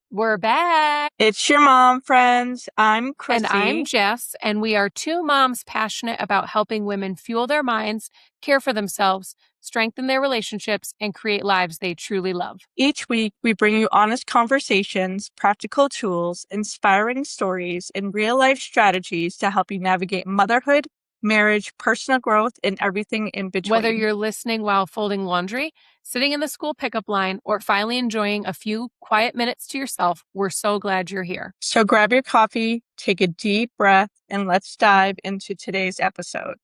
We're back. It's your mom, friends. I'm And I'm Chrissy. Jess, and we are two moms passionate about helping women fuel their minds, care for themselves, strengthen their relationships, and create lives they truly love. Each week, we bring you honest conversations, practical tools, inspiring stories, and real life strategies to help you navigate motherhood, marriage, personal growth, and everything in between. Whether you're listening while folding laundry, sitting in the school pickup line, or finally enjoying a few quiet minutes to yourself, we're so glad you're here. So grab your coffee, take a deep breath, and let's dive into today's episode.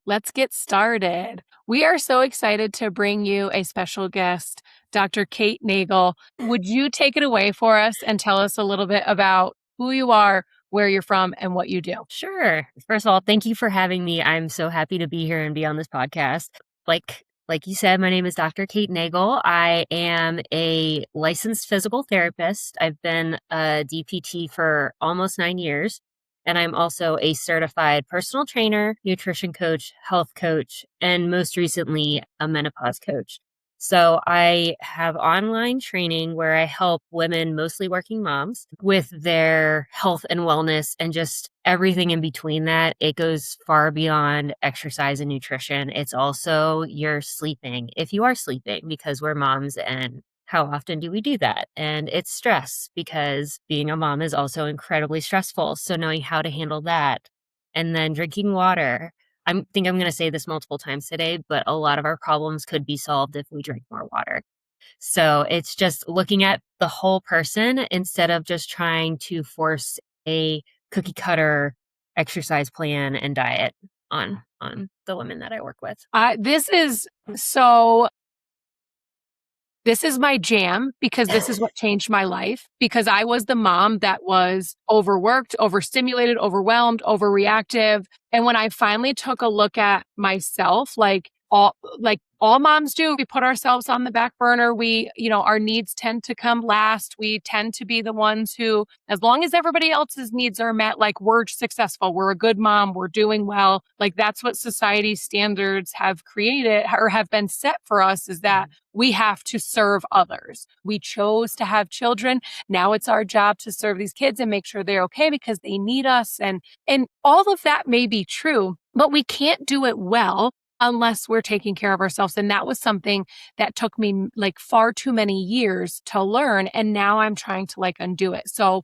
Let's get started. We are so excited to bring you a special guest, Dr. Kate Nagel. Would you take it away for us and tell us a little bit about who you are, where you're from, and what you do? Sure. First of all, thank you for having me. I'm so happy to be here and be on this podcast. Like you said, my name is Dr. Kate Nagel. I am a licensed physical therapist. I've been a DPT for almost 9 years. And I'm also a certified personal trainer, nutrition coach, health coach, and most recently, a menopause coach. So I have online training where I help women, mostly working moms, with their health and wellness and just everything in between that. It goes far beyond exercise and nutrition. It's also your sleeping, if you are sleeping, because we're moms, and how often do we do that? And it's stress, because being a mom is also incredibly stressful. So knowing how to handle that, and then drinking water. I think I'm going to say this multiple times today, but a lot of our problems could be solved if we drink more water. So it's just looking at the whole person instead of just trying to force a cookie cutter exercise plan and diet on the women that I work with. This is my jam, because this is what changed my life, because I was the mom that was overworked, overstimulated, overwhelmed, overreactive. And when I finally took a look at myself, like all moms do, we put ourselves on the back burner. Our needs tend to come last. We tend to be the ones who, as long as everybody else's needs are met, like, we're successful, we're a good mom, we're doing well. Like, that's what society's standards have created or have been set for us, is that we have to serve others. We chose to have children. Now it's our job to serve these kids and make sure they're okay because they need us. And all of that may be true, but we can't do it well unless we're taking care of ourselves. And that was something that took me like far too many years to learn. And now I'm trying to undo it. So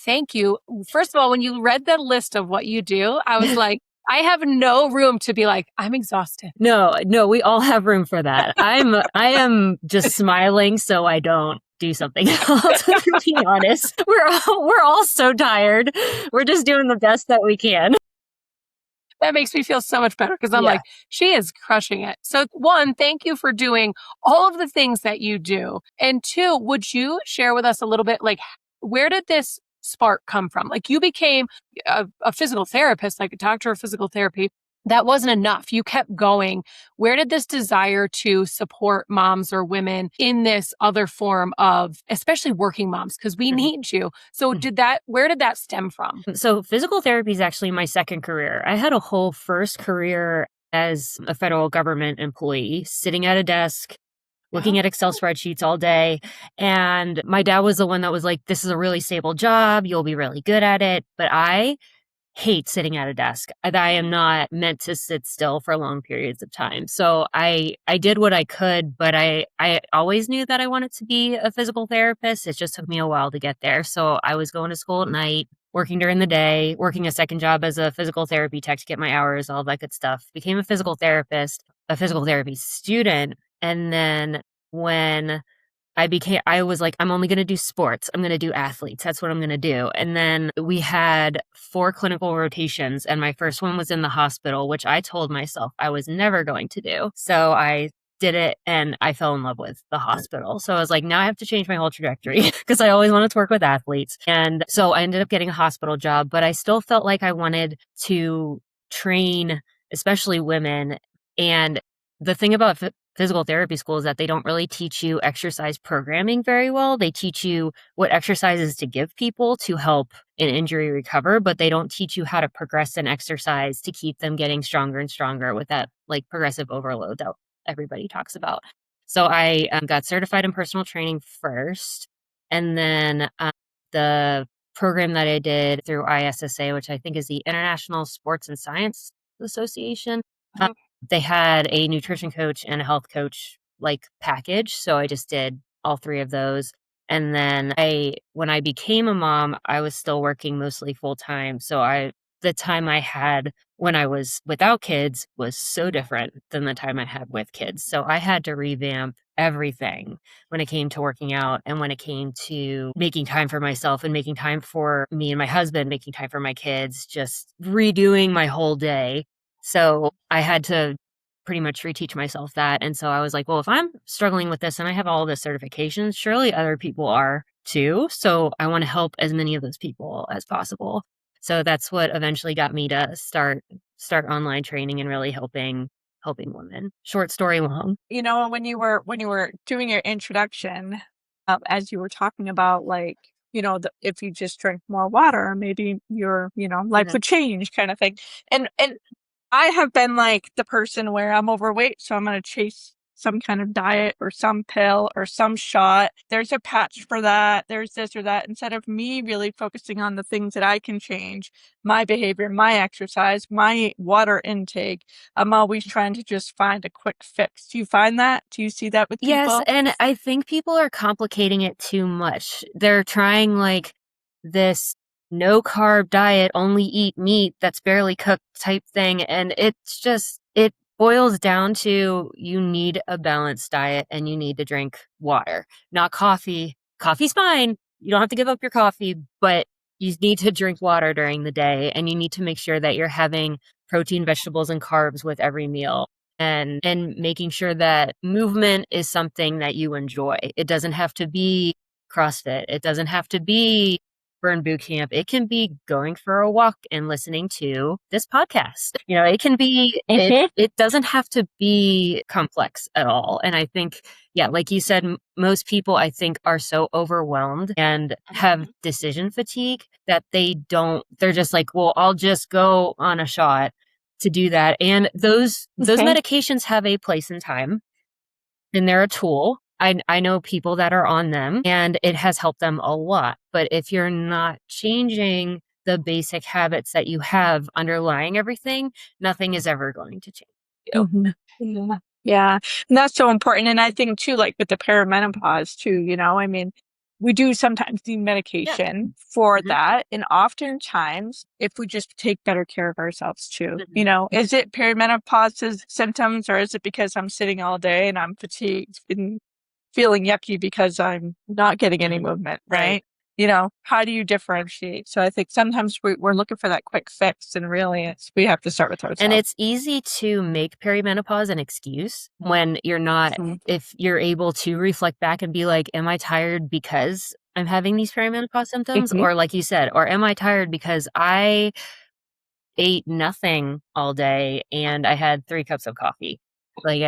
thank you. First of all, when you read the list of what you do, I was like, I have no room to be like, I'm exhausted. No, we all have room for that. I am just smiling so I don't do something else, to be honest. We're all so tired. We're just doing the best that we can. That makes me feel so much better, because I'm like, she is crushing it. So one, thank you for doing all of the things that you do. And two, would you share with us a little bit, like, where did this spark come from? Like, you became a physical therapist, like a doctor of physical therapy. That wasn't enough. You kept going. Where did this desire to support moms or women in this other form of, especially working moms, because we need you? So where did that stem from? So physical therapy is actually my second career. I had a whole first career as a federal government employee, sitting at a desk, looking at Excel spreadsheets all day. And my dad was the one that was like, this is a really stable job. You'll be really good at it. But I hate sitting at a desk. I am not meant to sit still for long periods of time. So I did what I could, but I always knew that I wanted to be a physical therapist. It just took me a while to get there. So I was going to school at night, working during the day, working a second job as a physical therapy tech to get my hours, all that good stuff. Became a physical therapist, a physical therapy student. And then when I was like, I'm only going to do sports. I'm going to do athletes. That's what I'm going to do. And then we had 4 clinical rotations, and my first one was in the hospital, which I told myself I was never going to do. So I did it, and I fell in love with the hospital. So I was like, now I have to change my whole trajectory, because I always wanted to work with athletes. And so I ended up getting a hospital job, but I still felt like I wanted to train, especially women. And the thing about physical therapy school is that they don't really teach you exercise programming very well. They teach you what exercises to give people to help an injury recover, but they don't teach you how to progress an exercise to keep them getting stronger and stronger with that like progressive overload that everybody talks about. So I got certified in personal training first, and then the program that I did through ISSA, which I think is the International Sports and Science Association, Mhm. they had a nutrition coach and a health coach like package. So I just did all three of those. And then when I became a mom, I was still working mostly full time. So the time I had when I was without kids was so different than the time I had with kids. So I had to revamp everything when it came to working out and when it came to making time for myself and making time for me and my husband, making time for my kids, just redoing my whole day. So I had to pretty much reteach myself that. And so I was like, well, if I'm struggling with this and I have all the certifications, surely other people are too. So I want to help as many of those people as possible. So that's what eventually got me to start online training and really helping women. Short story long. You know, when you were doing your introduction, as you were talking about, like, you know, if you just drink more water, maybe your, you know, life would change, kind of thing. And I have been like the person where I'm overweight, so I'm going to chase some kind of diet or some pill or some shot. There's a patch for that. There's this or that. Instead of me really focusing on the things that I can change, my behavior, my exercise, my water intake, I'm always trying to just find a quick fix. Do you find that? Do you see that with Yes, people? and I think people are complicating it too much. They're trying like this no carb diet, only eat meat that's barely cooked type thing. And it boils down to you need a balanced diet and you need to drink water, not coffee. Coffee's fine. You don't have to give up your coffee, but you need to drink water during the day and you need to make sure that you're having protein, vegetables, and carbs with every meal and making sure that movement is something that you enjoy. It doesn't have to be CrossFit. It doesn't have to be burn boot camp. It can be going for a walk and listening to this podcast. You know, it can be it doesn't have to be complex at all. And I think, yeah, like you said, most people I think are so overwhelmed and have decision fatigue that they're just like, well, I'll just go on a shot to do that. And those medications have a place and time, and they're a tool. I know people that are on them and it has helped them a lot. But if you're not changing the basic habits that you have underlying everything, nothing is ever going to change you. Mhm. Yeah. Yeah. And that's so important. And I think too, like with the perimenopause too, you know, I mean, we do sometimes need medication for Mhm. that. And oftentimes, if we just take better care of ourselves too, you Mhm. know, is it perimenopause symptoms or is it because I'm sitting all day and I'm fatigued and feeling yucky because I'm not getting any Mhm. movement, Right. right? You know, how do you differentiate? So I think sometimes we're looking for that quick fix, and really we have to start with And ourselves. it's easy to make perimenopause an excuse when you're not, Mhm. if you're able to reflect back and be like, am I tired because I'm having these perimenopause symptoms? Mhm. Or like you said, or am I tired because I ate nothing all day and I had 3 cups of coffee? Like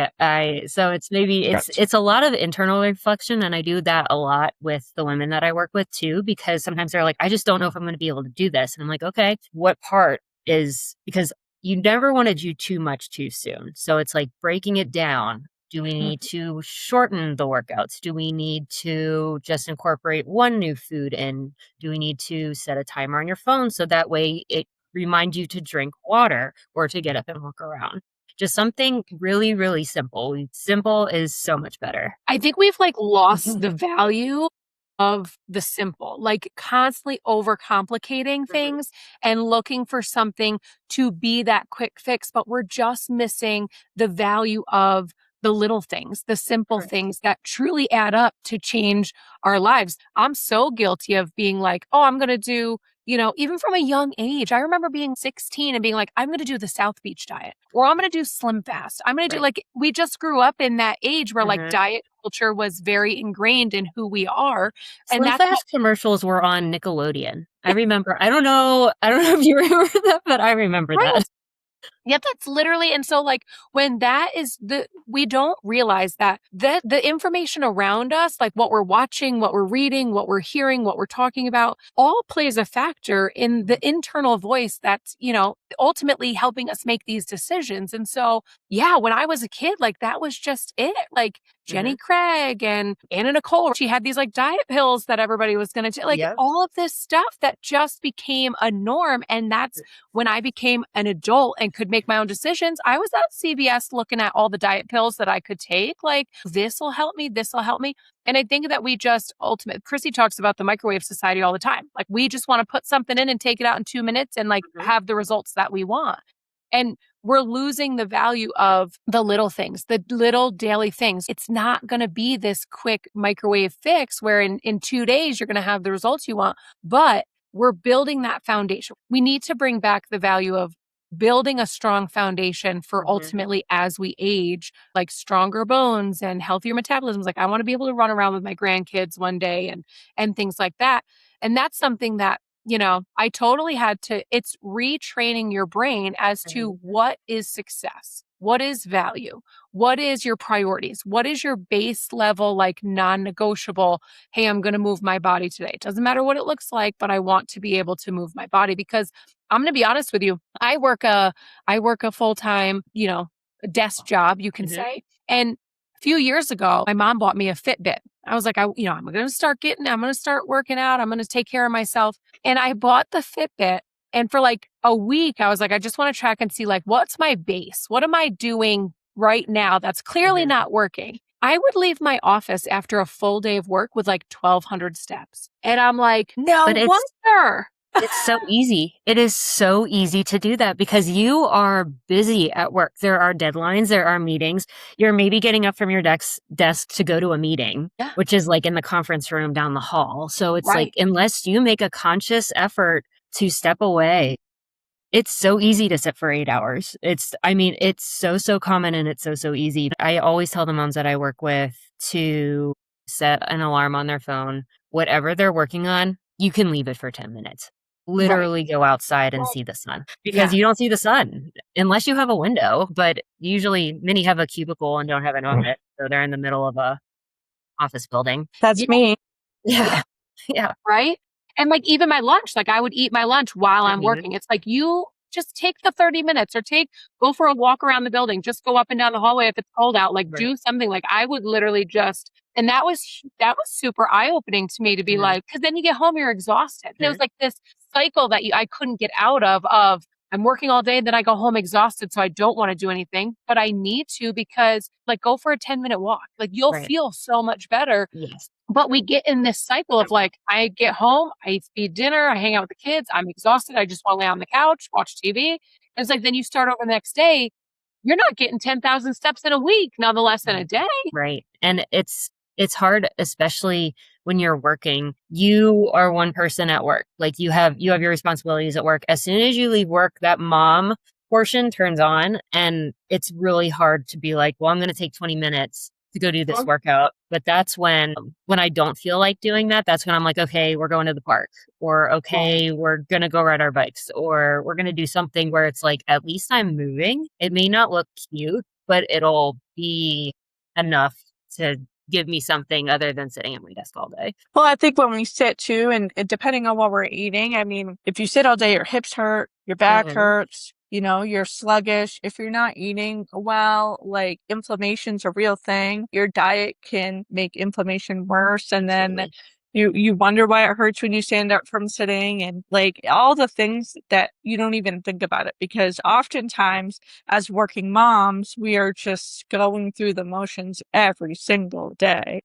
so Gotcha. it's a lot of internal reflection, and I do that a lot with the women that I work with too, because sometimes they're like, I just don't know if I'm going to be able to do this. And I'm like, okay, what part is, because you never want to do too much too soon. So it's like breaking it down. Do we need to shorten the workouts? Do we need to just incorporate one new food in? Do we need to set a timer on your phone so that way it reminds you to drink water or to get up and walk around? Just something really, really simple. Simple is so much better. I think we've like lost Mhm. the value of the simple, like constantly overcomplicating things and looking for something to be that quick fix, but we're just missing the value of the little things, the simple Correct. things that truly add up to change our lives. I'm so guilty of being like, oh, I'm going to do, even from a young age. I remember being 16 and being like, I'm going to do the South Beach diet or I'm going to do Slim Fast. I'm going to do Right. like, we just grew up in that age where like Mhm. diet culture was very ingrained in who we are. And Slim that's what, Fast commercials were on Nickelodeon. I remember. I don't know if you remember that, but I remember right. that. Yep, that's literally, and so like when that is we don't realize that the information around us, like what we're watching, what we're reading, what we're hearing, what we're talking about, all plays a factor in the internal voice that's, ultimately helping us make these decisions. And so, yeah, when I was a kid, like that was just it. Like Jenny Craig and Anna Nicole, she had these like diet pills that everybody was going to take, like all of this stuff that just became a norm. And that's when I became an adult and could make my own decisions. I was at CVS looking at all the diet pills that I could take. Like, this will help me. This will help me. And I think that we just Chrissy talks about the microwave society all the time. Like, we just want to put something in and take it out in 2 minutes and like have the results that we want. And we're losing the value of the little things, the little daily things. It's not going to be this quick microwave fix where in 2 days you're going to have the results you want, but we're building that foundation. We need to bring back the value of building a strong foundation for ultimately as we age, like stronger bones and healthier metabolisms. Like I want to be able to run around with my grandkids one day and things like that. And that's something that I totally had to, it's retraining your brain as to what is success, what is value, what is your priorities, what is your base level, like non-negotiable. Hey, I'm going to move my body today. It doesn't matter what it looks like, but I want to be able to move my body because I'm going to be honest with you. I work a full-time, desk job, you can say. And a few years ago, my mom bought me a Fitbit. I was like, I'm going to start working out. I'm going to take care of myself. And I bought the Fitbit. And for like a week, I was like, I just want to track and see like, what's my base? What am I doing right now that's clearly not working? I would leave my office after a full day of work with like 1,200 steps. And I'm like, no wonder. It's so easy. It is so easy to do that because you are busy at work. There are deadlines, there are meetings. You're maybe getting up from your desk to go to a meeting, which is like in the conference room down the hall. So it's like, unless you make a conscious effort to step away, it's so easy to sit for 8 hours. It's so common and it's so easy. I always tell the moms that I work with to set an alarm on their phone. Whatever they're working on, you can leave it for 10 minutes. Literally go outside and see the sun because you don't see the sun unless you have a window. But usually many have a cubicle and don't have an outlet. So they're in the middle of a office building. That's me. Yeah. Yeah. Right. And like even my lunch, like I would eat my lunch while I'm working. It's like you just take the 30 minutes or go for a walk around the building, just go up and down the hallway if it's cold out, like do something. Like I would literally and that was super eye-opening to me to be like, because then you get home, you're exhausted. And it was like this cycle that I couldn't get out of I'm working all day, then I go home exhausted, so I don't want to do anything, but I need to because like go for a 10-minute walk. Like you'll feel so much better. Yes. But we get in this cycle of like, I get home, I eat dinner, I hang out with the kids, I'm exhausted, I just want to lay on the couch, watch TV. And it's like, then you start over the next day, you're not getting 10,000 steps in a week, nonetheless in a day. Right. And it's hard, especially when you're working. You are one person at work. Like you have your responsibilities at work. As soon as you leave work, that mom portion turns on and it's really hard to be like, well, I'm going to take 20 minutes to go do this workout. But that's when I don't feel like doing that, that's when I'm like, okay, we're going to the park, or okay, we're going to go ride our bikes, or we're going to do something where it's like, at least I'm moving. It may not look cute, but it'll be enough to give me something other than sitting at my desk all day. Well, I think when we sit too, and depending on what we're eating, I mean, if you sit all day, your hips hurt, your back hurts, you're sluggish. If you're not eating well, like inflammation's a real thing. Your diet can make inflammation worse. And then you wonder why it hurts when you stand up from sitting, and like all the things that you don't even think about it, because oftentimes as working moms, we are just going through the motions every single day.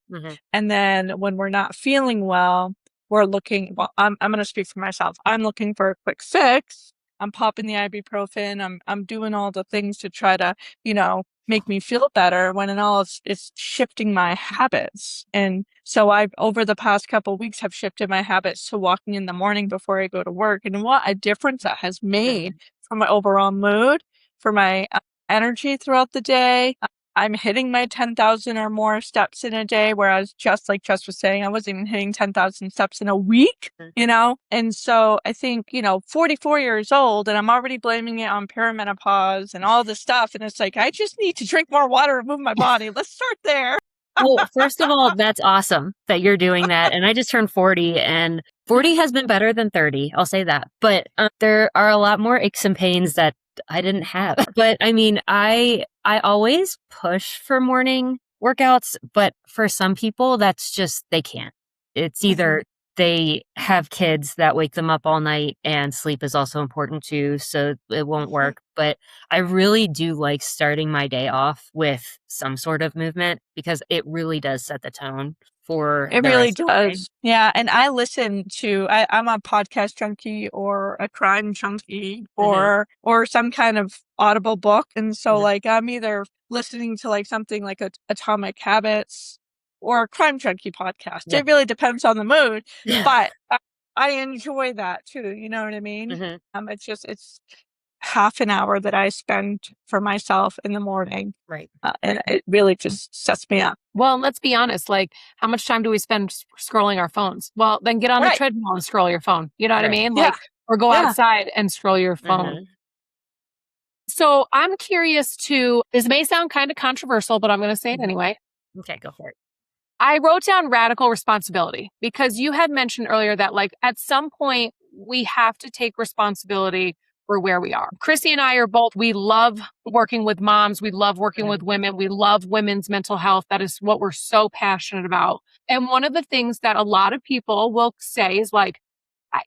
And then when we're not feeling well, we're looking, well, I'm going to speak for myself. I'm looking for a quick fix. I'm popping the ibuprofen. I'm doing all the things to try to, make me feel better, when in all it's shifting my habits. And so I've, over the past couple of weeks, have shifted my habits to walking in the morning before I go to work. And what a difference that has made for my overall mood, for my energy throughout the day. I'm hitting my 10,000 or more steps in a day, whereas just like Jess was saying, I wasn't even hitting 10,000 steps in a week, you know? And so I think, 44 years old and I'm already blaming it on perimenopause and all this stuff. And it's like, I just need to drink more water and move my body. Let's start there. Well, first of all, that's awesome that you're doing that. And I just turned 40 and 40 has been better than 30. I'll say that. But there are a lot more aches and pains that I didn't have. But I mean, I always push for morning workouts, but for some people, that's just, they can't. It's either they have kids that wake them up all night and sleep is also important too, so it won't work. But I really do like starting my day off with some sort of movement because it really does set the tone for It the really rest of the day. does. Yeah. And I listen to, I'm a podcast junkie or a crime junkie or some kind of audible book. And so like I'm either listening to like something like Atomic Habits or a crime junkie podcast. Yeah. It really depends on the mood, but I enjoy that too. You know what I mean? It's half an hour that I spend for myself in the morning. Right. And it really just sets me up. Well, let's be honest, like how much time do we spend scrolling our phones? Well, then get on the treadmill and scroll your phone. You know what I mean? Like, or go outside and scroll your phone. So I'm curious this may sound kind of controversial, but I'm going to say it anyway. Okay, go for it. I wrote down radical responsibility because you had mentioned earlier that like at some point we have to take responsibility for where we are. Chrissy and I are both, we love working with moms. We love working with women. We love women's mental health. That is what we're so passionate about. And one of the things that a lot of people will say is like,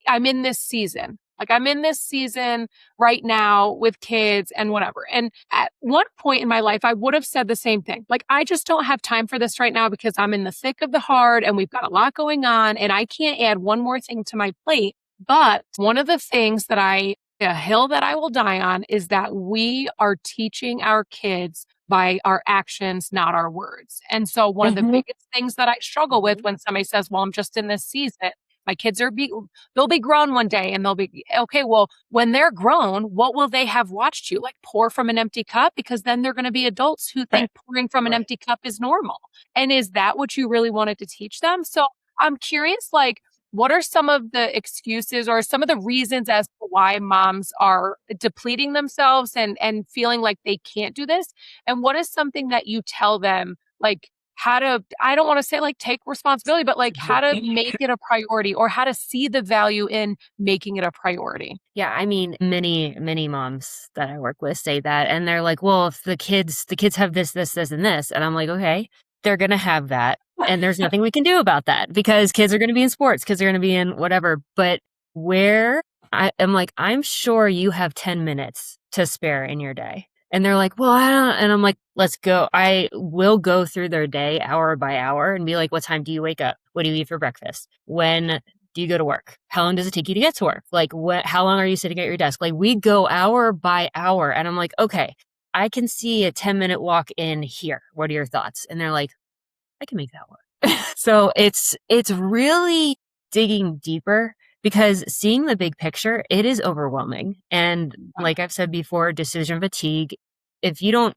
I'm in this season. Like I'm in this season right now with kids and whatever. And at one point in my life, I would have said the same thing. Like, I just don't have time for this right now because I'm in the thick of the hard and we've got a lot going on and I can't add one more thing to my plate. But one of the things a hill that I will die on is that we are teaching our kids by our actions, not our words. And so one of the biggest things that I struggle with when somebody says, well, I'm just in this season, my kids they'll be grown one day and they'll be, okay, well, when they're grown, what will they have watched you? Like pour from an empty cup? Because then they're going to be adults who think pouring from an empty cup is normal. And is that what you really wanted to teach them? So I'm curious, like, what are some of the excuses or some of the reasons as to why moms are depleting themselves and feeling like they can't do this? And what is something that you tell them, like, how to, I don't want to say like take responsibility, but like how to make it a priority or how to see the value in making it a priority? Yeah, I mean, many moms that I work with say that, and they're like, well, if the kids have this, and this, and I'm like, okay, they're going to have that. And there's nothing we can do about that because kids are going to be in sports, kids are going to be in whatever. But where I am like, I'm sure you have 10 minutes to spare in your day. And they're like, well, I don't. And I'm like, let's go. I will go through their day hour by hour and be like, what time do you wake up? What do you eat for breakfast? When do you go to work? How long does it take you to get to work? Like, how long are you sitting at your desk? Like, we go hour by hour. And I'm like, okay, I can see a 10-minute walk in here. What are your thoughts? And they're like, I can make that work. So it's really digging deeper because seeing the big picture, it is overwhelming. And like I've said before, decision fatigue, if you don't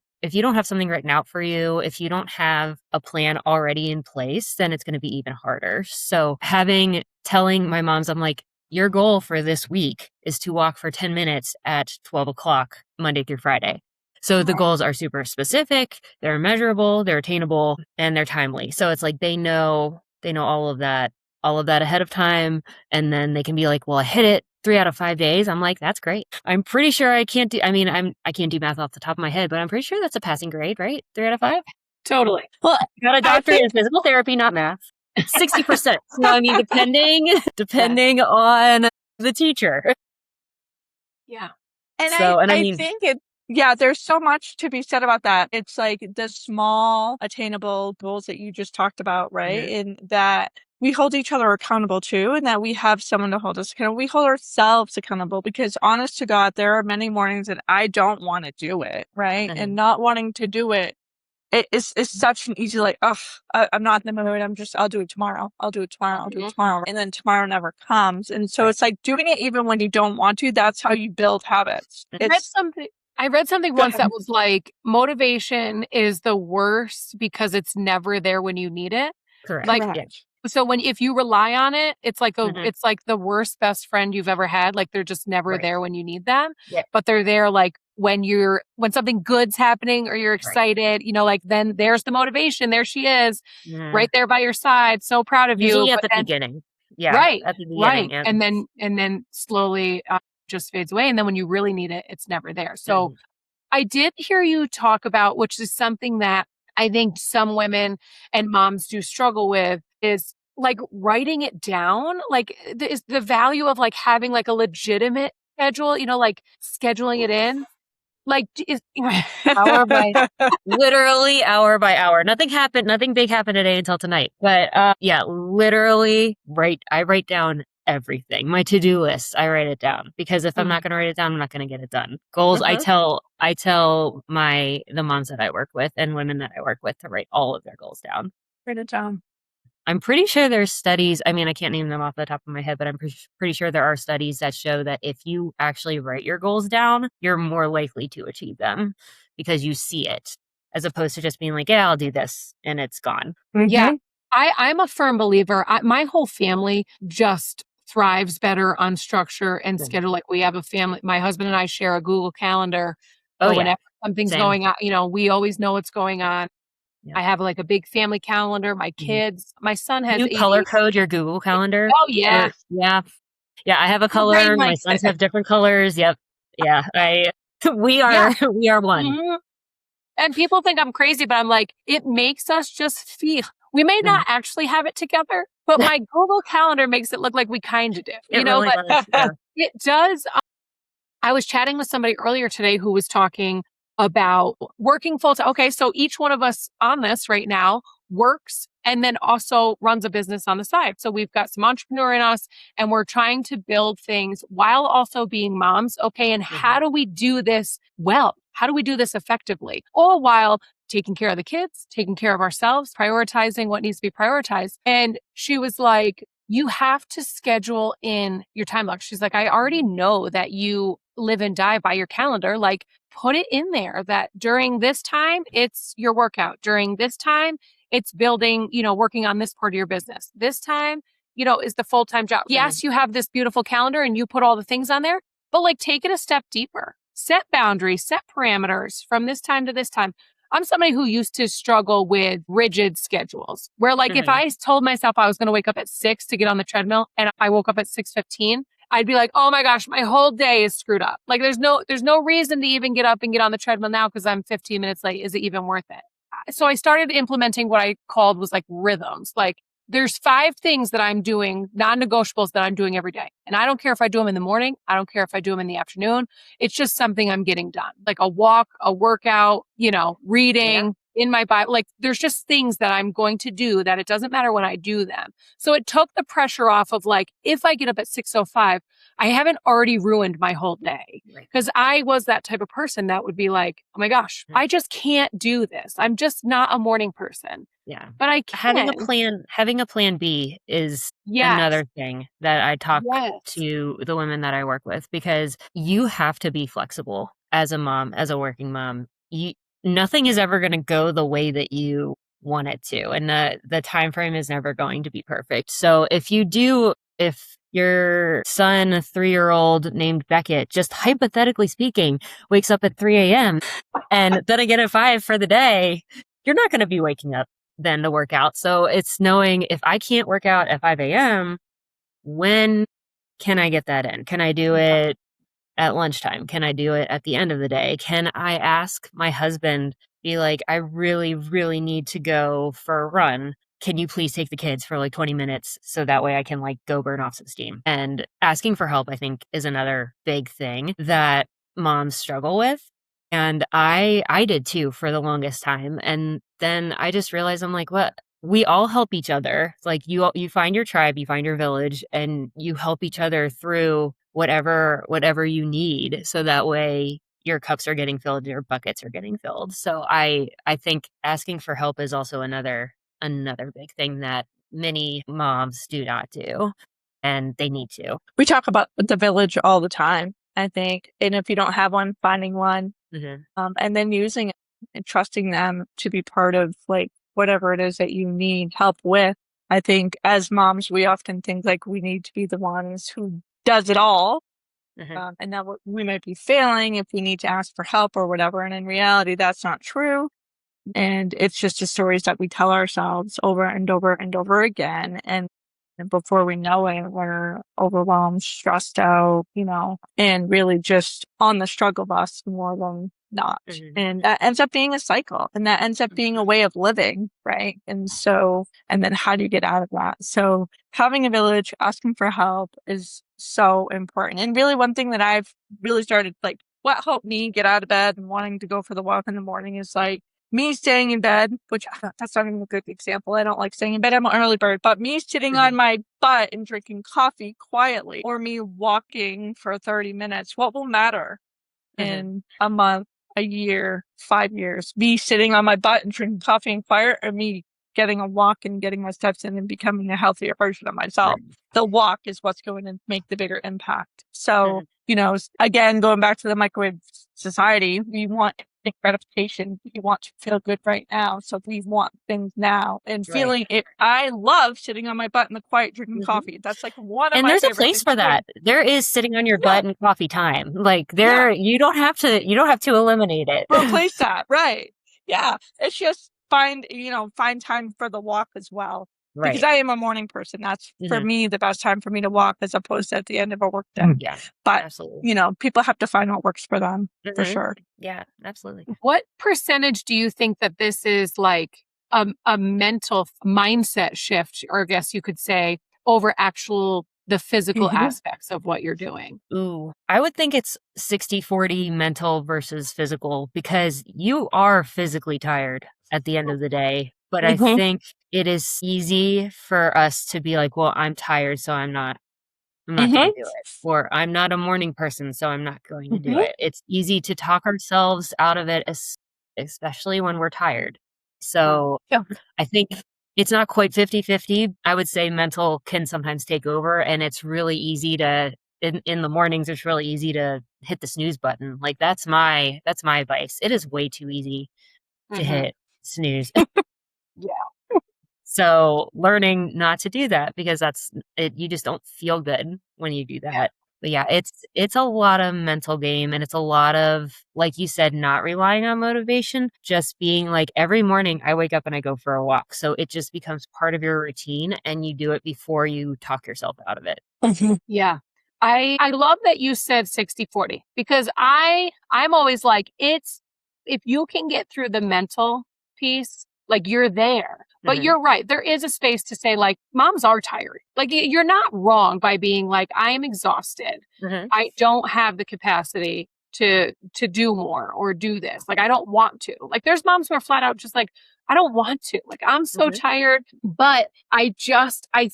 have something written out for you, if you don't have a plan already in place, then it's going to be even harder. So telling my moms, I'm like, your goal for this week is to walk for 10 minutes at 12 o'clock, Monday through Friday. So the goals are super specific, they're measurable, they're attainable, and they're timely. So it's like they know all of that ahead of time. And then they can be like, well, I hit it 3 out of 5 days. I'm like, that's great. I'm pretty sure I can't do math off the top of my head, but I'm pretty sure that's a passing grade, right? 3 out of 5? Totally. Well, got a doctorate in physical therapy, not math. 60%. So I mean, depending on the teacher. Yeah. And so, I think there's so much to be said about that. It's like the small attainable goals that you just talked about, right? And that we hold each other accountable too, and that we have someone to hold us accountable. We hold ourselves accountable because honest to God, there are many mornings that I don't want to do it, right? And not wanting to do it, it's such an easy, like, I'm not in the mood. I'll do it tomorrow. I'll do it tomorrow. And then tomorrow never comes. And so it's like doing it even when you don't want to, that's how you build habits. I read something Go once that ahead. was like, motivation is the worst because it's never there when you need it. Correct. Like, Yeah. Correct. so if you rely on it, it's like Mhm. it's like the worst best friend you've ever had. Like they're just never Right. there when you need them, Yep. but they're there like when something good's happening or you're Right. excited, like then there's the motivation. There she is, Yeah. right there by your side. So proud of you. Usually at But the then beginning. Yeah. right, At the beginning. right. Yeah. And then slowly just fades away. And then when you really need it, it's never there. So Mhm. I did hear you talk about, which is something that I think some women and moms do struggle with, is like writing it down. Like, is the value of like having like a legitimate schedule, like scheduling it in. Like, is Hour by literally hour by hour. Nothing big happened today until tonight. But yeah, literally I write down everything. My to-do list, I write it down because if I'm not going to write it down, I'm not going to get it done. Goals, I tell the moms that I work with and women that I work with to write all of their goals down. Write it down. I'm pretty sure there's studies. I mean, I can't name them off the top of my head, but I'm pretty sure there are studies that show that if you actually write your goals down, you're more likely to achieve them because you see it as opposed to just being like, yeah, I'll do this and it's gone. Yeah, I'm a firm believer. My whole family just thrives better on structure and Yeah. schedule. Like we have a family, my husband and I share a Google Calendar Oh, for yeah. whenever something's Same. going on. We always know what's going on. Yeah. I have like a big family calendar. My kids, my son has You color ADHD. code your Google Calendar? Oh yeah, Yeah. Yeah, I have a my brain color. My likes sons it. have different colors. Yep. Yeah. We Yeah. are one. Mhm. And people think I'm crazy, but I'm like, it makes us just feel. We may not actually have it together, but my Google Calendar makes it look like we kind of do, It really but does. Yeah. it does. I was chatting with somebody earlier today who was talking about working full time. Okay, so each one of us on this right now works and then also runs a business on the side. So we've got some entrepreneur in us and we're trying to build things while also being moms. Okay, and how do we do this well? How do we do this effectively? All while taking care of the kids, taking care of ourselves, prioritizing what needs to be prioritized. And she was like, you have to schedule in your time block. She's like, I already know that you live and die by your calendar. Like, put it in there that during this time, it's your workout. During this time, it's building, working on this part of your business. This time, is the full-time job. Yes, you have this beautiful calendar and you put all the things on there, but like take it a step deeper. Set boundaries, set parameters from this time to this time. I'm somebody who used to struggle with rigid schedules where like if I told myself I was going to wake up at 6 to get on the treadmill and I woke up at 6:15, I'd be like, "Oh my gosh, my whole day is screwed up." Like there's no reason to even get up and get on the treadmill now because I'm 15 minutes late. Is it even worth it? So I started implementing what I called was like rhythms. Like there's 5 things that I'm doing, non-negotiables that I'm doing every day. And I don't care if I do them in the morning. I don't care if I do them in the afternoon. It's just something I'm getting done. Like a walk, a workout, reading in my Bible. Like there's just things that I'm going to do that it doesn't matter when I do them. So it took the pressure off of like, if I get up at 6:05, I haven't already ruined my whole day. Because I was that type of person that would be like, oh my gosh, I just can't do this. I'm just not a morning person. Yeah. But I can. Having a plan B is Yes. another thing that I talk Yes. to the women that I work with because you have to be flexible as a mom, as a working mom. Nothing is ever going to go the way that you want it to, and the time frame is never going to be perfect. So if your son, a 3-year-old named Beckett, just hypothetically speaking, wakes up at 3 a.m. and then again at 5 for the day, you're not going to be waking up then to work out. So it's knowing if I can't work out at 5 a.m., when can I get that in? Can I do it at lunchtime? Can I do it at the end of the day? Can I ask my husband, be like, I really, really need to go for a run. Can you please take the kids for like 20 minutes so that way I can like go burn off some steam? And asking for help, I think, is another big thing that moms struggle with. And I did too for the longest time. And then I just realized I'm like, what? We all help each other. Like you find your tribe, you find your village, and you help each other through whatever you need. So that way your cups are getting filled, your buckets are getting filled. So I think asking for help is also another big thing that many moms do not do, and they need to. We talk about the village all the time, I think. And if you don't have one, finding one. and then using it and trusting them to be part of like whatever it is that you need help with. I think as moms, we often think like we need to be the ones who does it all. And that we might be failing if we need to ask for help or whatever. And in reality, that's not true. And it's just the stories that we tell ourselves over and over and over again. And before we know it, we're overwhelmed, stressed out, and really just on the struggle bus more than not. And that ends up being a cycle, and that ends up being a way of living, right? And then how do you get out of that? So having a village, asking for help is so important. And really one thing that I've really started, like what helped me get out of bed and wanting to go for the walk in the morning is like me staying in bed, which that's not even a good example. I don't like staying in bed. I'm an early bird, but me sitting on my butt and drinking coffee quietly, or me walking for 30 minutes, what will matter in a month, a year, 5 years? Me sitting on my butt and drinking coffee and quiet, or me getting a walk and getting my steps in and becoming a healthier version of myself? The walk is what's going to make the bigger impact. So, again, going back to the microwave society, we want gratification. We want to feel good right now. So we want things now and feeling it. I love sitting on my butt in the quiet, drinking coffee. That's like one of and my there's a favorite place things for to do. that. There is sitting on your butt and coffee time. Like you don't have to eliminate it. Replace that. Right. Yeah. It's just find time for the walk as well. Right. Because I am a morning person. That's for me the best time for me to walk, as opposed to at the end of a work day. Yeah. But absolutely. People have to find what works for them for sure. Yeah, absolutely. What percentage do you think that this is like a mental mindset shift, or I guess you could say, over the physical aspects of what you're doing? Ooh, I would think it's 60-40 mental versus physical, because you are physically tired at the end of the day. But I think it is easy for us to be like, well, I'm tired, so I'm not going to do it. Or I'm not a morning person, so I'm not going to do it. It's easy to talk ourselves out of it, especially when we're tired. So I think it's not quite 50-50. I would say mental can sometimes take over, and it's really easy to, in the mornings, it's really easy to hit the snooze button. Like that's my advice. It is way too easy to hit snooze. So learning not to do that, because you just don't feel good when you do that. But yeah, it's a lot of mental game, and it's a lot of, like you said, not relying on motivation, just being like, every morning I wake up and I go for a walk. So it just becomes part of your routine, and you do it before you talk yourself out of it. Yeah. I love that you said 60-40, because I'm always like, if you can get through the mental piece, like you're there. But you're right. There is a space to say, like, moms are tired. Like, you're not wrong by being like, I am exhausted. I don't have the capacity to do more or do this. Like, I don't want to. Like, there's moms who are flat out just like, I don't want to. Like, I'm so tired. But I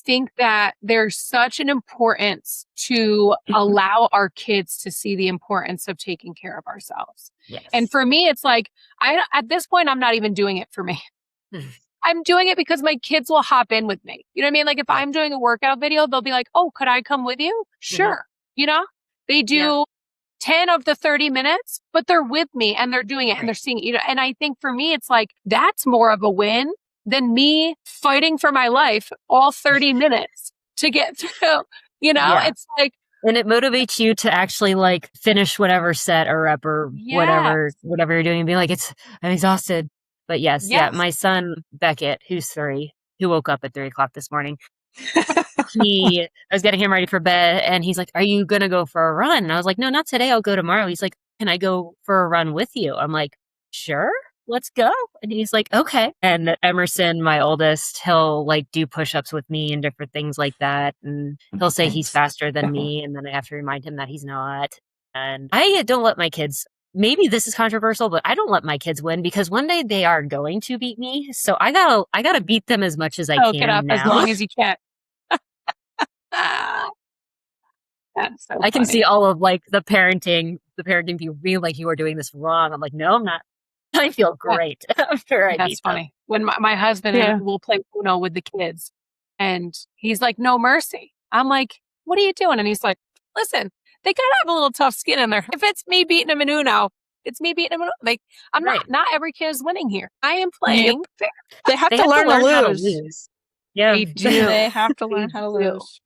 think that there's such an importance to allow our kids to see the importance of taking care of ourselves. Yes. And for me, it's like, at this point, I'm not even doing it for me. I'm doing it because my kids will hop in with me. You know what I mean? Like if I'm doing a workout video, they'll be like, oh, could I come with you? Sure. They do 10 of the 30 minutes, but they're with me and they're doing it and they're seeing it. And I think for me, it's like, that's more of a win than me fighting for my life all 30 minutes to get through, it's like, and it motivates you to actually like finish whatever set or rep or whatever you're doing, and be like, I'm exhausted. But yes, my son, Beckett, who's 3, who woke up at 3 o'clock this morning, I was getting him ready for bed, and he's like, are you going to go for a run? And I was like, no, not today. I'll go tomorrow. He's like, can I go for a run with you? I'm like, sure, let's go. And he's like, okay. And Emerson, my oldest, he'll like do push-ups with me and different things like that. And he'll say he's faster than me. And then I have to remind him that he's not. And I don't let my kids, maybe this is controversial, but I don't let my kids win, because one day they are going to beat me. So I gotta beat them as much as I can get up now. as long as you can. That's so I can funny. see all of like the parenting people being like, you are doing this wrong. I'm like, no, I'm not. I feel great after I beat them. That's funny. When my husband will play Uno with the kids, and he's like, no mercy. I'm like, what are you doing? And he's like, listen, they gotta have a little tough skin in there. If it's me beating them in Uno, It's me beating them. Like, I'm Right. not every kid is winning here. I am playing fair. They have They to have to learn learn how to lose. lose. Yeah. They do. They have to They learn how to do. lose.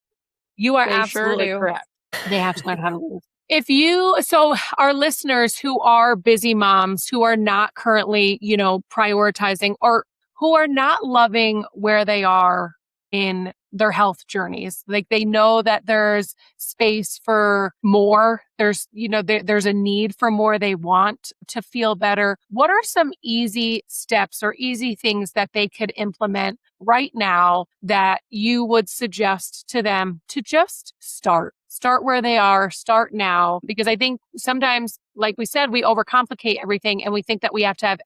You are They sure absolutely do. correct. They have to learn how to lose. So our listeners who are busy moms, who are not currently, prioritizing or who are not loving where they are in their health journeys, like they know that there's space for more. There's a need for more. They want to feel better. What are some easy steps or easy things that they could implement right now that you would suggest to them to just start where they are, start now? Because I think sometimes, like we said, we overcomplicate everything and we think that we have to have,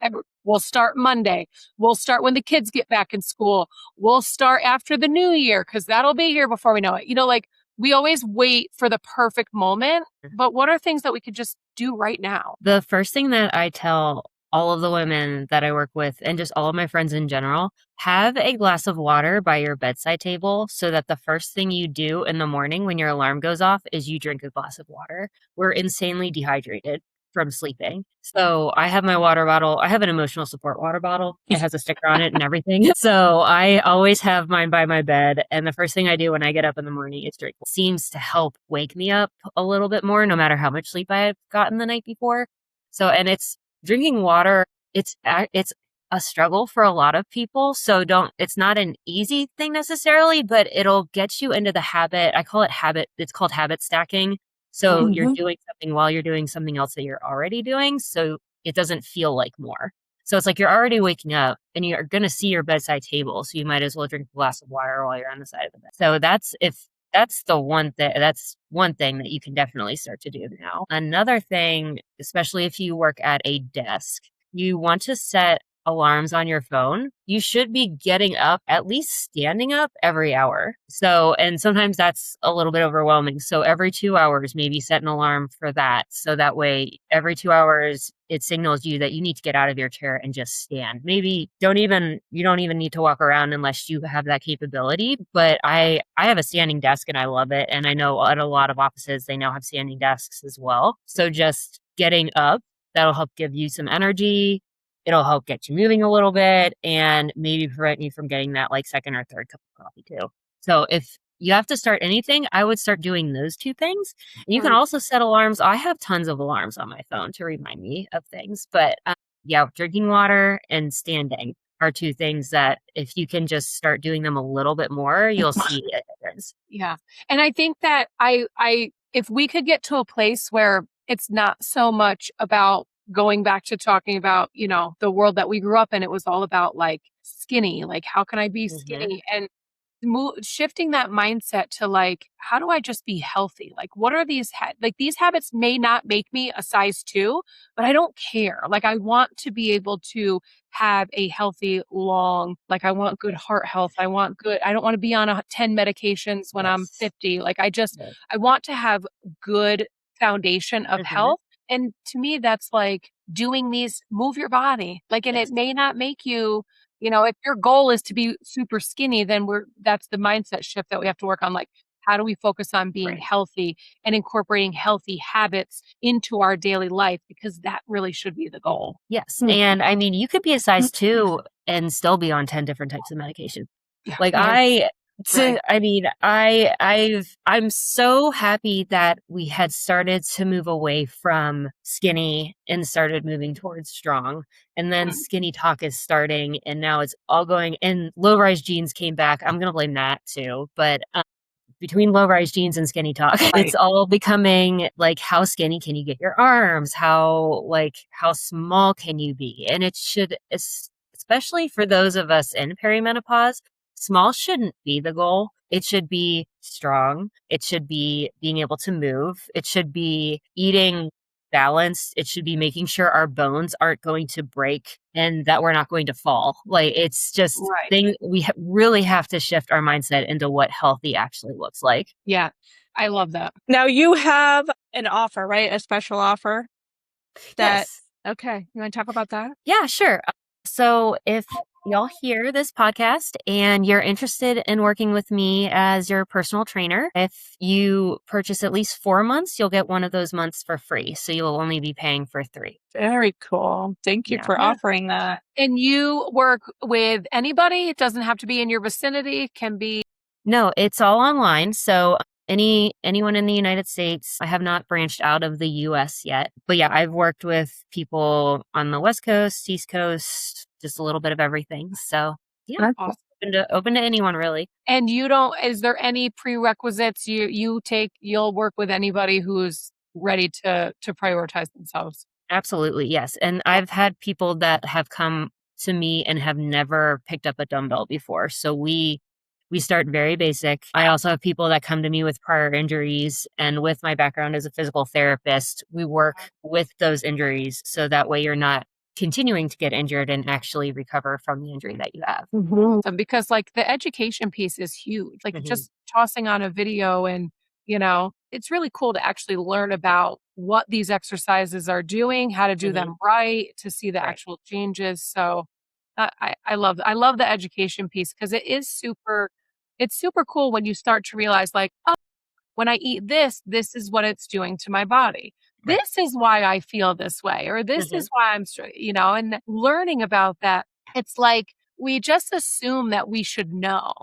we'll start Monday. We'll start when the kids get back in school. We'll start after the new year because that'll be here before we know it. Like we always wait for the perfect moment, but what are things that we could just do right now? The first thing that I tell all of the women that I work with and just all of my friends in general, have a glass of water by your bedside table so that the first thing you do in the morning when your alarm goes off is you drink a glass of water. We're insanely dehydrated from sleeping. So I have my water bottle. I have an emotional support water bottle. It has a sticker on it and everything. So I always have mine by my bed. And the first thing I do when I get up in the morning is drink. It seems to help wake me up a little bit more, no matter how much sleep I've gotten the night before. So, and it's drinking water. It's a struggle for a lot of people. So it's not an easy thing necessarily, but it'll get you into the habit. I call it habit. It's called habit stacking. So you're doing something while you're doing something else that you're already doing. So it doesn't feel like more. So it's like you're already waking up and you're going to see your bedside table. So you might as well drink a glass of water while you're on the side of the bed. So that's one thing that you can definitely start to do now. Another thing, especially if you work at a desk, you want to set alarms on your phone. You should be getting up, at least standing up every hour. So, and sometimes that's a little bit overwhelming. So every 2 hours, maybe set an alarm for that. So that way every 2 hours, it signals you that you need to get out of your chair and just stand. Maybe you don't even need to walk around unless you have that capability. But I have a standing desk and I love it. And I know at a lot of offices, they now have standing desks as well. So just getting up, that'll help give you some energy. It'll help get you moving a little bit and maybe prevent you from getting that like second or third cup of coffee too. So if you have to start anything, I would start doing those two things. And you can also set alarms. I have tons of alarms on my phone to remind me of things. But drinking water and standing are two things that if you can just start doing them a little bit more, you'll see a difference. Yeah. And I think that if we could get to a place where it's not so much about going back to talking about, the world that we grew up in, it was all about like skinny, like how can I be skinny? And shifting that mindset to like, how do I just be healthy? Like, what are these, these habits may not make me a size 2, but I don't care. Like, I want to be able to have a healthy, I want good heart health. I don't want to be on 10 medications when I'm 50. Like, I want to have good foundation of health. And to me, that's like move your body. Like, and it may not make you, if your goal is to be super skinny, then that's the mindset shift that we have to work on. Like, how do we focus on being healthy and incorporating healthy habits into our daily life? Because that really should be the goal. Yes. And I mean, you could be a size 2 and still be on 10 different types of medication. Yeah. Like I'm so happy that we had started to move away from skinny and started moving towards strong. And then skinny talk is starting and now it's all going, and low rise jeans came back. I'm going to blame that too. But between low rise jeans and skinny talk, it's all becoming like, how skinny can you get your arms? How small can you be? And it should, especially for those of us in perimenopause, small shouldn't be the goal. It should be strong. It should be being able to move. It should be eating balanced. It should be making sure our bones aren't going to break and that we're not going to fall. Like, it's just we really have to shift our mindset into what healthy actually looks like. Yeah, I love that. Now you have an offer, right? A special offer. Yes. Okay. You want to talk about that? Yeah, sure. So if y'all hear this podcast and you're interested in working with me as your personal trainer, if you purchase at least 4 months, you'll get one of those months for free. So you'll only be paying for 3. Very cool. Thank you Yeah. for offering that. And you work with anybody? It doesn't have to be in your vicinity. It can be. No, it's all online. So anyone in the United States, I have not branched out of the US yet. But yeah, I've worked with people on the West Coast, East Coast, just a little bit of everything. So yeah, That's Awesome. open to anyone really. And is there any prerequisites you'll work with anybody who's ready to prioritize themselves? Absolutely, yes. And I've had people that have come to me and have never picked up a dumbbell before. So we start very basic. I also have people that come to me with prior injuries, and with my background as a physical therapist, we work with those injuries so that way you're not continuing to get injured and actually recover from the injury that you have. Because like the education piece is huge. Like Mhm. just tossing on a video and, it's really cool to actually learn about what these exercises are doing, how to do Mhm. them right, to see the Right. actual changes. So I love the education piece because it's super cool when you start to realize like, oh, when I eat this, this is what it's doing to my body. Right. This is why I feel this way, or this Mhm. is why and learning about that. It's like we just assume that we should know.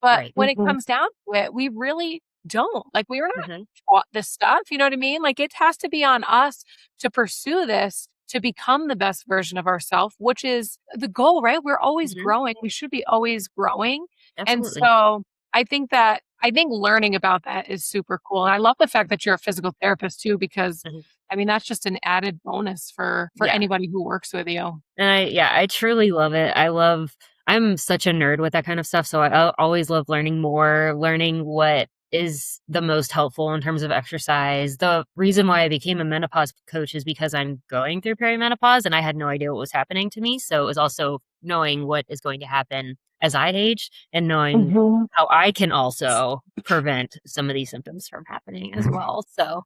But Right. when it comes down to it, we really don't. Like we're not Mhm. taught this stuff. You know what I mean? Like it has to be on us to pursue this to become the best version of ourselves, which is the goal, right? We're always Mhm. growing. We should be always growing. And Absolutely. so I think learning about that is super cool. And I love the fact that you're a physical therapist too, because Mhm. I mean that's just an added bonus for Yeah. anybody who works with you. And I truly love it. I'm such a nerd with that kind of stuff. So I always love learning more, learning what is the most helpful in terms of exercise. The reason why I became a menopause coach is because I'm going through perimenopause and I had no idea what was happening to me. So it was also knowing what is going to happen as I age and knowing how I can also prevent some of these symptoms from happening as well. So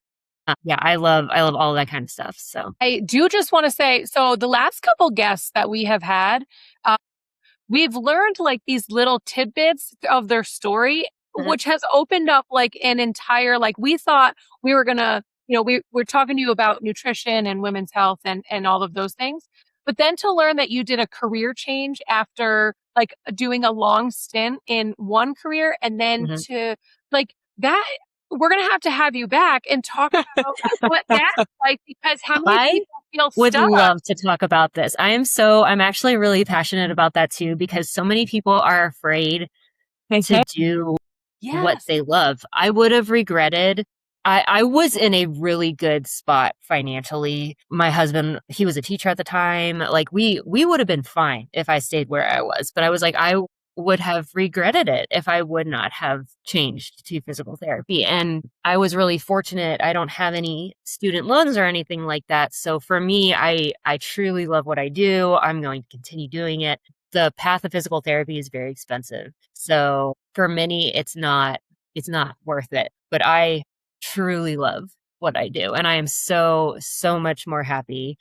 yeah, I love all that kind of stuff. So I do just want to say, so the last couple guests that we have had, uh, we've learned like these little tidbits of their story, Mhm. which has opened up like an entire, like we thought we were gonna, we're talking to you about nutrition and women's health and all of those things. But then to learn that you did a career change after like doing a long stint in one career and then Mhm. to like that, we're gonna have to have you back and talk about what that's like because how many I people feel would stuck? love to talk about this. I'm actually really passionate about that too because so many people are afraid to do what Yes. they love. I would have regretted. I was in a really good spot financially. My husband, he was a teacher at the time. Like we would have been fine if I stayed where I was. But I was like, I would have regretted it if I would not have changed to physical therapy. And I was really fortunate. I don't have any student loans or anything like that. So for me, I truly love what I do. I'm going to continue doing it. The path of physical therapy is very expensive. So for many, it's not worth it. But I truly love what I do. And I am so, so much more happy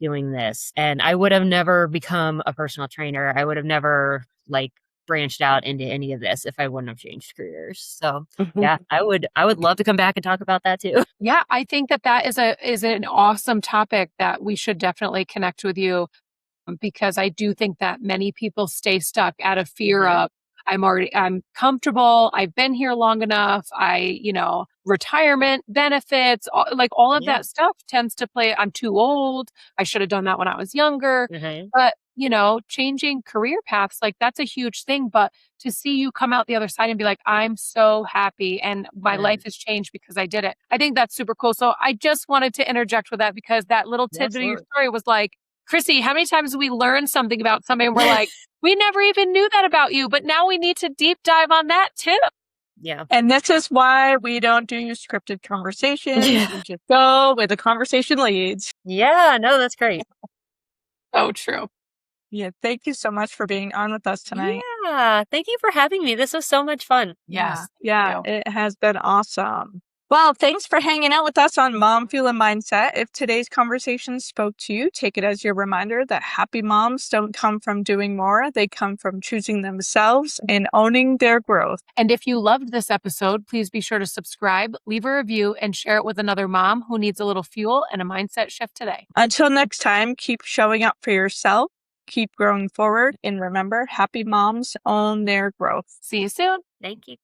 doing this. And I would have never become a personal trainer. I would have never like branched out into any of this if I wouldn't have changed careers. So yeah, I would love to come back and talk about that too. Yeah, I think that is an awesome topic that we should definitely connect with you because I do think that many people stay stuck out of fear Mhm. of I'm comfortable, I've been here long enough, retirement benefits, like all of Yeah. that stuff tends to play I'm too old, I should have done that when I was younger. Mhm. But, changing career paths, like that's a huge thing, but to see you come out the other side and be like, I'm so happy and my life Mhm. has changed because I did it. I think that's super cool. So I just wanted to interject with that because that little Yeah, tidbit of your absolutely. story was like, Chrissy, how many times do we learn something about somebody and we're like, we never even knew that about you, but now we need to deep dive on that too. Yeah. And this is why we don't do scripted conversations. Yeah. We just go where the conversation leads. Yeah, no, that's great. So true. Yeah, thank you so much for being on with us tonight. Yeah, thank you for having me. This was so much fun. Yes. Yeah, Thank you. it has been awesome. Well, thanks for hanging out with us on Mom Fuel and Mindset. If today's conversation spoke to you, take it as your reminder that happy moms don't come from doing more. They come from choosing themselves and owning their growth. And if you loved this episode, please be sure to subscribe, leave a review, and share it with another mom who needs a little fuel and a mindset shift today. Until next time, keep showing up for yourself, keep growing forward, and remember, happy moms own their growth. See you soon. Thank you.